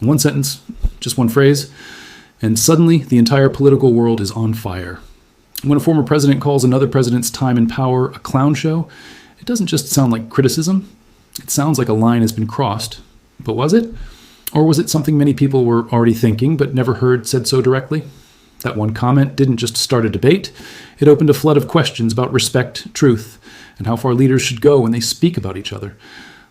One sentence, just one phrase, and suddenly the entire political world is on fire. When a former president calls another president's time in power a clown show, it doesn't just sound like criticism. It sounds like a line has been crossed. But was it? Or was it something many people were already thinking but never heard said so directly? That one comment didn't just start a debate. It opened a flood of questions about respect, truth, and how far leaders should go when they speak about each other.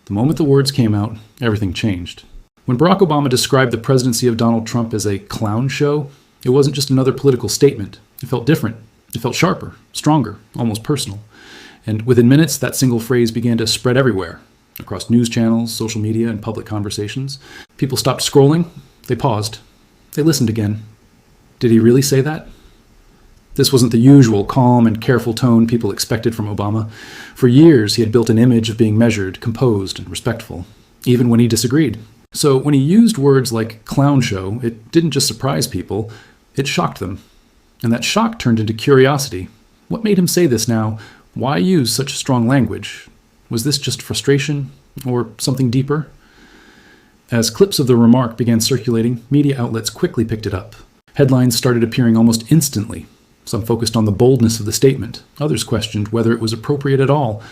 The moment the words came out, everything changed. When Barack Obama described the presidency of Donald Trump as a clown show, it wasn't just another political statement. It felt different. It felt sharper, stronger, almost personal. And within minutes, that single phrase began to spread everywhere, across news channels, social media, and public conversations. People stopped scrolling. They paused. They listened again. Did he really say that? This wasn't the usual calm and careful tone people expected from Obama. For years, he had built an image of being measured, composed, and respectful, even when he disagreed. So when he used words like clown show, it didn't just surprise people, it shocked them. And that shock turned into curiosity. What made him say this now? Why use such strong language? Was this just frustration or something deeper? As clips of the remark began circulating, media outlets quickly picked it up. Headlines started appearing almost instantly. Some focused on the boldness of the statement. Others questioned whether it was appropriate at all.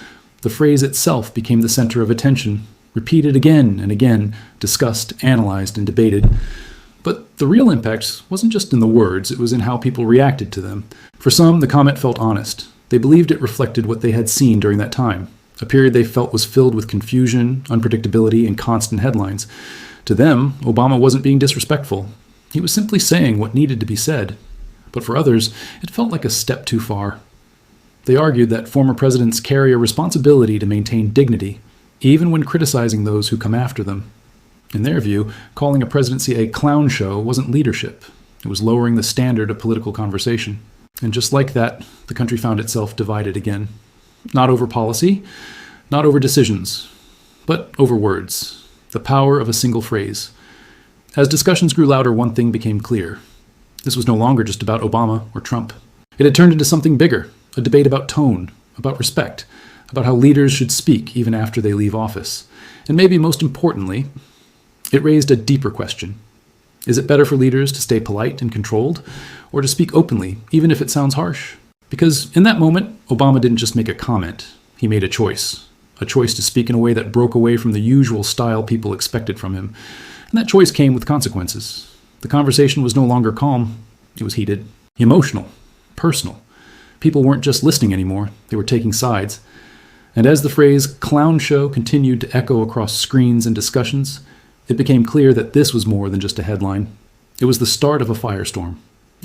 The phrase itself became the center of attention, repeated again and again, discussed, analyzed, and debated. But the real impact wasn't just in the words, it was in how people reacted to them. For some, the comment felt honest. They believed it reflected what they had seen during that time, a period they felt was filled with confusion, unpredictability, and constant headlines. To them, Obama wasn't being disrespectful. He was simply saying what needed to be said. But for others, it felt like a step too far. They argued that former presidents carry a responsibility to maintain dignity, even when criticizing those who come after them. In their view, calling a presidency a clown show wasn't leadership. It was lowering the standard of political conversation. And just like that, the country found itself divided again. Not over policy, not over decisions, but over words. The power of a single phrase. As discussions grew louder, one thing became clear. This was no longer just about Obama or Trump. It had turned into something bigger, a debate about tone, about respect, about how leaders should speak even after they leave office. And maybe most importantly, it raised a deeper question. Is it better for leaders to stay polite and controlled, or to speak openly, even if it sounds harsh? Because in that moment, Obama didn't just make a comment. He made a choice to speak in a way that broke away from the usual style people expected from him. And that choice came with consequences. The conversation was no longer calm. It was heated, emotional, personal. People weren't just listening anymore. They were taking sides. And as the phrase clown show continued to echo across screens and discussions, it became clear that this was more than just a headline. It was the start of a firestorm,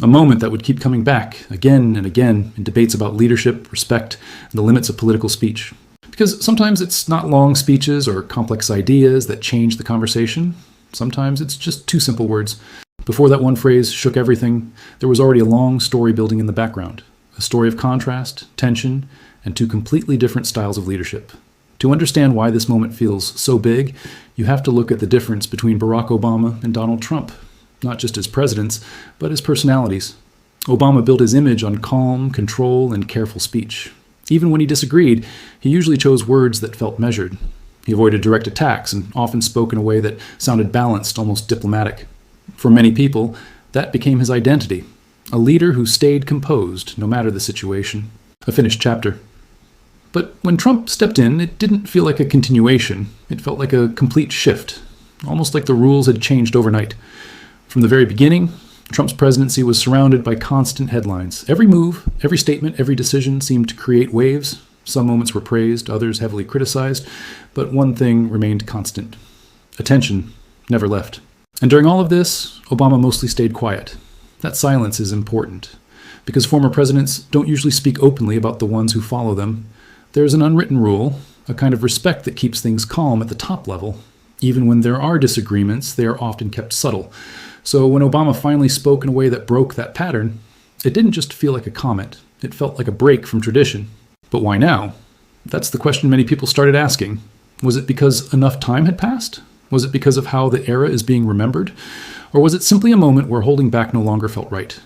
a moment that would keep coming back again and again in debates about leadership, respect, and the limits of political speech. Because sometimes it's not long speeches or complex ideas that change the conversation. Sometimes it's just two simple words. Before that one phrase shook everything, there was already a long story building in the background, a story of contrast, tension, and two completely different styles of leadership. To understand why this moment feels so big, you have to look at the difference between Barack Obama and Donald Trump, not just as presidents, but as personalities. Obama built his image on calm, control, and careful speech. Even when he disagreed, he usually chose words that felt measured. He avoided direct attacks and often spoke in a way that sounded balanced, almost diplomatic. For many people, that became his identity, a leader who stayed composed no matter the situation, a finished chapter. But when Trump stepped in, it didn't feel like a continuation. It felt like a complete shift, almost like the rules had changed overnight. From the very beginning, Trump's presidency was surrounded by constant headlines. Every move, every statement, every decision seemed to create waves. Some moments were praised, others heavily criticized, but one thing remained constant. Attention never left. And during all of this, Obama mostly stayed quiet. That silence is important, because former presidents don't usually speak openly about the ones who follow them. There's an unwritten rule, a kind of respect that keeps things calm at the top level. Even when there are disagreements, they are often kept subtle. So when Obama finally spoke in a way that broke that pattern, it didn't just feel like a comment. It felt like a break from tradition. But why now? That's the question many people started asking. Was it because enough time had passed? Was it because of how the era is being remembered? Or was it simply a moment where holding back no longer felt right?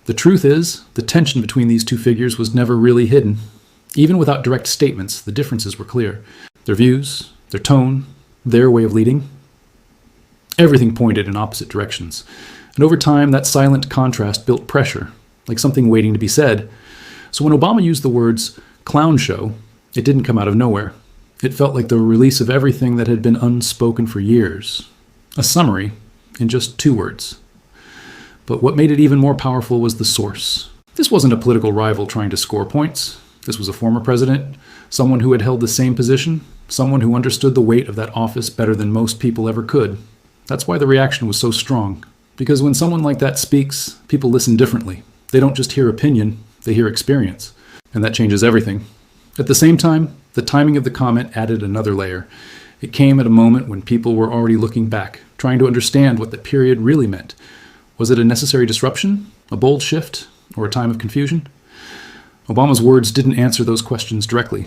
The truth is, the tension between these two figures was never really hidden. Even without direct statements, the differences were clear. Their views, their tone, their way of leading. Everything pointed in opposite directions. And over time, that silent contrast built pressure, like something waiting to be said. So when Obama used the words clown show, it didn't come out of nowhere. It felt like the release of everything that had been unspoken for years. A summary in just 2 words. But what made it even more powerful was the source. This wasn't a political rival trying to score points. This was a former president, someone who had held the same position, someone who understood the weight of that office better than most people ever could. That's why the reaction was so strong. Because when someone like that speaks, people listen differently. They don't just hear opinion, they hear experience. And that changes everything. At the same time, the timing of the comment added another layer. It came at a moment when people were already looking back, trying to understand what the period really meant. Was it a necessary disruption, a bold shift, or a time of confusion? Obama's words didn't answer those questions directly,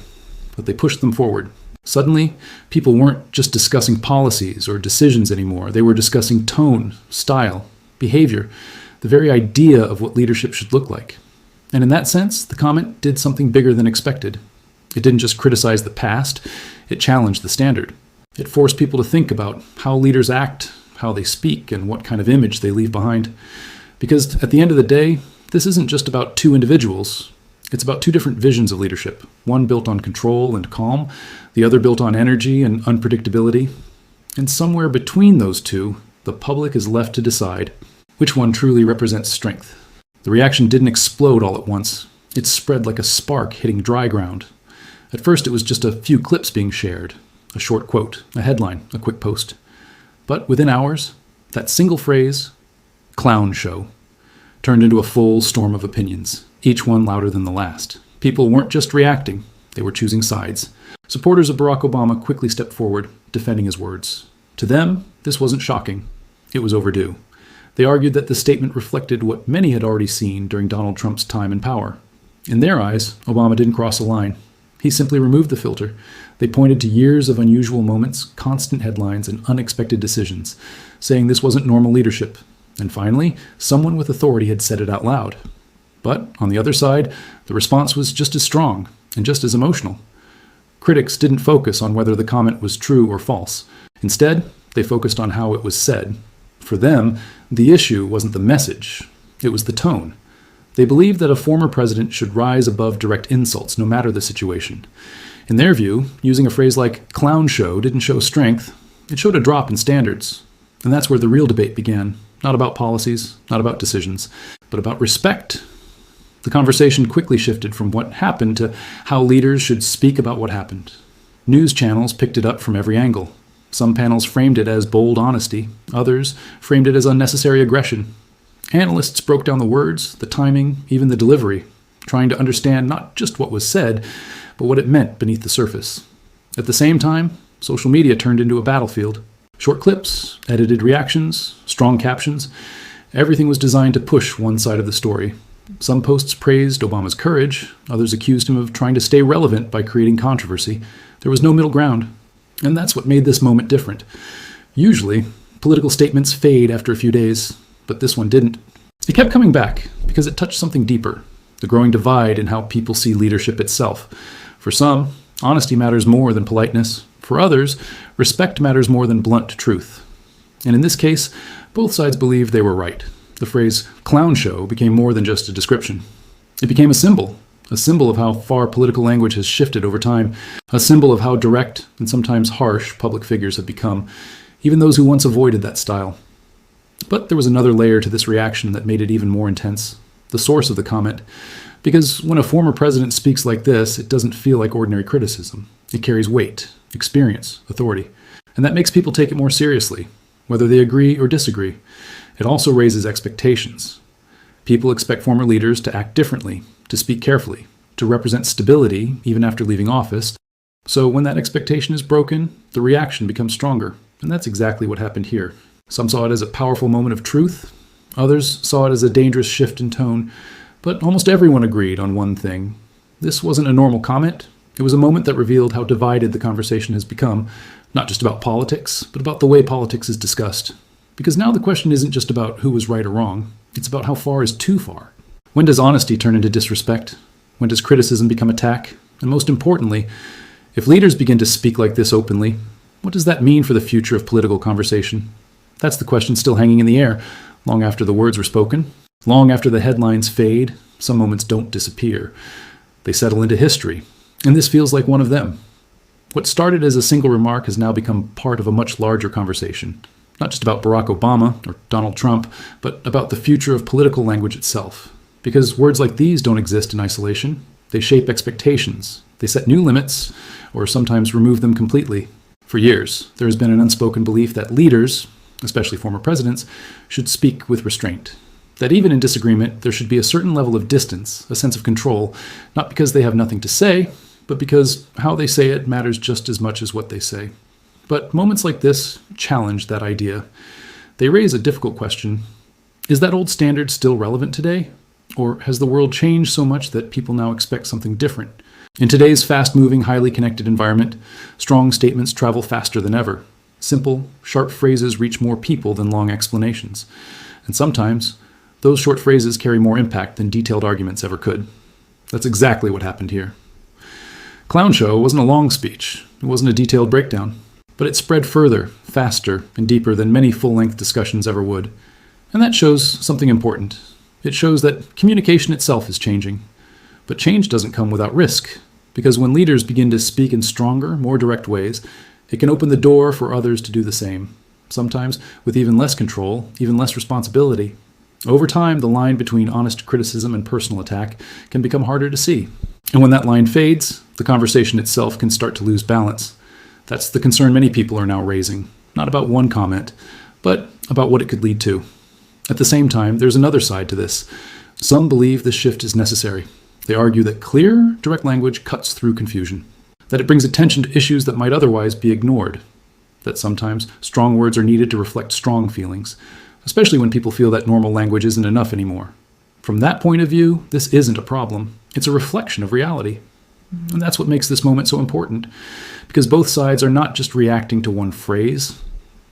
but they pushed them forward. Suddenly, people weren't just discussing policies or decisions anymore. They were discussing tone, style, behavior, the very idea of what leadership should look like. And in that sense, the comment did something bigger than expected. It didn't just criticize the past, it challenged the standard. It forced people to think about how leaders act, how they speak, and what kind of image they leave behind. Because at the end of the day, this isn't just about 2 individuals. It's about 2 different visions of leadership, one built on control and calm, the other built on energy and unpredictability. And somewhere between those 2, the public is left to decide which one truly represents strength. The reaction didn't explode all at once. It spread like a spark hitting dry ground. At first, it was just a few clips being shared, a short quote, a headline, a quick post. But within hours, that single phrase, clown show, turned into a full storm of opinions, each one louder than the last. People weren't just reacting, they were choosing sides. Supporters of Barack Obama quickly stepped forward, defending his words. To them, this wasn't shocking. It was overdue. They argued that the statement reflected what many had already seen during Donald Trump's time in power. In their eyes, Obama didn't cross a line. He simply removed the filter. They pointed to years of unusual moments, constant headlines, and unexpected decisions, saying this wasn't normal leadership. And finally, someone with authority had said it out loud. But on the other side, the response was just as strong and just as emotional. Critics didn't focus on whether the comment was true or false. Instead, they focused on how it was said. For them, the issue wasn't the message, it was the tone. They believed that a former president should rise above direct insults, no matter the situation. In their view, using a phrase like clown show didn't show strength, it showed a drop in standards. And that's where the real debate began. Not about policies, not about decisions, but about respect. The conversation quickly shifted from what happened to how leaders should speak about what happened. News channels picked it up from every angle. Some panels framed it as bold honesty, others framed it as unnecessary aggression. Analysts broke down the words, the timing, even the delivery, trying to understand not just what was said, but what it meant beneath the surface. At the same time, social media turned into a battlefield. Short clips, edited reactions, strong captions, everything was designed to push one side of the story. Some posts praised Obama's courage, others accused him of trying to stay relevant by creating controversy. There was no middle ground. And that's what made this moment different. Usually, political statements fade after a few days, but this one didn't. It kept coming back because it touched something deeper, the growing divide in how people see leadership itself. For some, honesty matters more than politeness. For others, respect matters more than blunt truth. And in this case, both sides believed they were right. The phrase clown show became more than just a description. It became a symbol of how far political language has shifted over time, a symbol of how direct and sometimes harsh public figures have become, even those who once avoided that style. But there was another layer to this reaction that made it even more intense, the source of the comment. Because when a former president speaks like this, it doesn't feel like ordinary criticism. It carries weight, experience, authority. And that makes people take it more seriously, whether they agree or disagree. It also raises expectations. People expect former leaders to act differently, to speak carefully, to represent stability even after leaving office. So when that expectation is broken, the reaction becomes stronger. And that's exactly what happened here. Some saw it as a powerful moment of truth. Others saw it as a dangerous shift in tone. But almost everyone agreed on one thing. This wasn't a normal comment. It was a moment that revealed how divided the conversation has become, not just about politics, but about the way politics is discussed. Because now the question isn't just about who was right or wrong. It's about how far is too far. When does honesty turn into disrespect? When does criticism become attack? And most importantly, if leaders begin to speak like this openly, what does that mean for the future of political conversation? That's the question still hanging in the air, long after the words were spoken, long after the headlines fade. Some moments don't disappear. They settle into history, and this feels like one of them. What started as a single remark has now become part of a much larger conversation, not just about Barack Obama or Donald Trump, but about the future of political language itself. Because words like these don't exist in isolation. They shape expectations. They set new limits, or sometimes remove them completely. For years, there has been an unspoken belief that leaders, especially former presidents, should speak with restraint. That even in disagreement, there should be a certain level of distance, a sense of control, not because they have nothing to say, but because how they say it matters just as much as what they say. But moments like this challenge that idea. They raise a difficult question. Is that old standard still relevant today? Or has the world changed so much that people now expect something different? In today's fast-moving, highly connected environment, strong statements travel faster than ever. Simple, sharp phrases reach more people than long explanations. And sometimes, those short phrases carry more impact than detailed arguments ever could. That's exactly what happened here. Clown Show wasn't a long speech. It wasn't a detailed breakdown. But it spread further, faster, and deeper than many full-length discussions ever would. And that shows something important. It shows that communication itself is changing. But change doesn't come without risk, because when leaders begin to speak in stronger, more direct ways, it can open the door for others to do the same, sometimes with even less control, even less responsibility. Over time, the line between honest criticism and personal attack can become harder to see. And when that line fades, the conversation itself can start to lose balance. That's the concern many people are now raising, not about one comment, but about what it could lead to. At the same time, there's another side to this. Some believe this shift is necessary. They argue that clear, direct language cuts through confusion, that it brings attention to issues that might otherwise be ignored, that sometimes strong words are needed to reflect strong feelings, especially when people feel that normal language isn't enough anymore. From that point of view, this isn't a problem. It's a reflection of reality. And that's what makes this moment so important, because both sides are not just reacting to one phrase.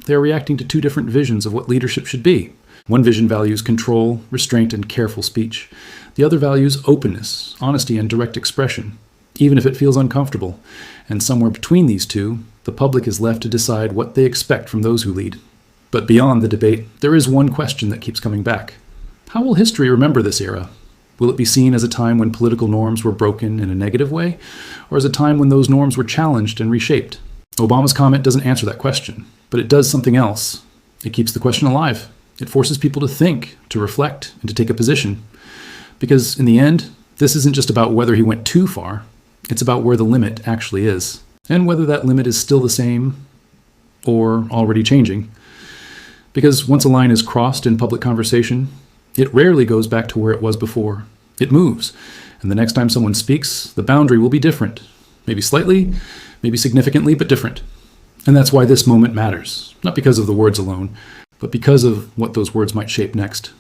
They're reacting to two different visions of what leadership should be. One vision values control, restraint, and careful speech. The other values openness, honesty, and direct expression, even if it feels uncomfortable. And somewhere between these two, the public is left to decide what they expect from those who lead. But beyond the debate, there is one question that keeps coming back. How will history remember this era? Will it be seen as a time when political norms were broken in a negative way, or as a time when those norms were challenged and reshaped? Obama's comment doesn't answer that question, but it does something else. It keeps the question alive. It forces people to think, to reflect, and to take a position. Because in the end, this isn't just about whether he went too far. It's about where the limit actually is, and whether that limit is still the same or already changing. Because once a line is crossed in public conversation, it rarely goes back to where it was before. It moves, and the next time someone speaks, the boundary will be different. Maybe slightly, maybe significantly, but different. And that's why this moment matters, not because of the words alone, but because of what those words might shape next.